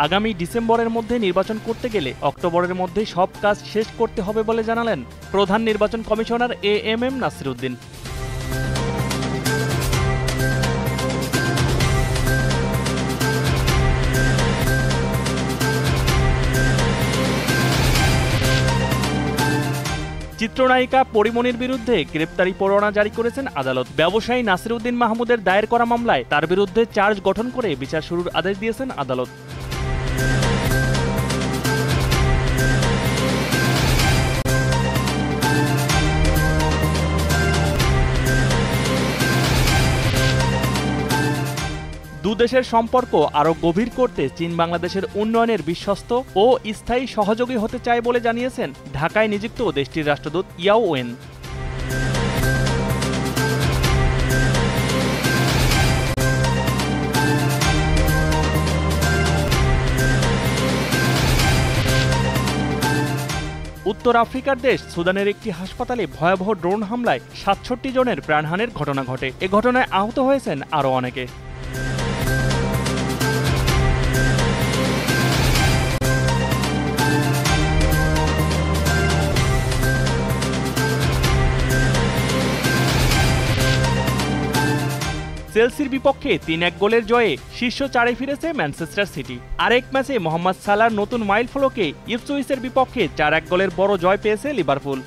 আগামী ডিসেম্বরের মধ্যে নির্বাচন করতে গেলে অক্টোবরের মধ্যে সব কাজ শেষ করতে হবে বলে জানালেন প্রধান নির্বাচন কমিশনার এএমএম নাসির উদ্দিন। চিত্রনায়িকা পরিমণির বিরুদ্ধে গ্রেপ্তারি পরোয়ানা জারি করেছেন আদালত। ব্যবসায়ী নাসির উদ্দিন মাহমুদের দায়ের করা মামলায় তার বিরুদ্ধে চার্জ গঠন করে বিচার শুরুর আদেশ দিয়েছেন আদালত। দুদেশের সম্পর্ক আরও গভীর করতে চীন বাংলাদেশের উন্নয়নের বিশ্বস্ত ও স্থায়ী সহযোগী হতে চায় বলে জানিয়েছেন ঢাকায় নিযুক্ত দেশটির রাষ্ট্রদূত ইয়াও ওয়েন। উত্তর আফ্রিকার দেশ সুদানের একটি হাসপাতালে ভয়াবহ ড্রোন হামলায় ৬৭ জনের প্রাণহানির ঘটনা ঘটে। এ ঘটনায় আহত হয়েছেন আরও অনেকে। চেলসির বিপক্ষে ৩-১ গোলের জয়ে শীর্ষ ৪-এ ফিরেছে ম্যানচেস্টার সিটি। আরেক ম্যাচে মোহাম্মদ সালাহর নতুন মাইলফলকে ইপসউইচের বিপক্ষে ৪-১ গোলের বড় জয় পেয়েছে লিভারপুল।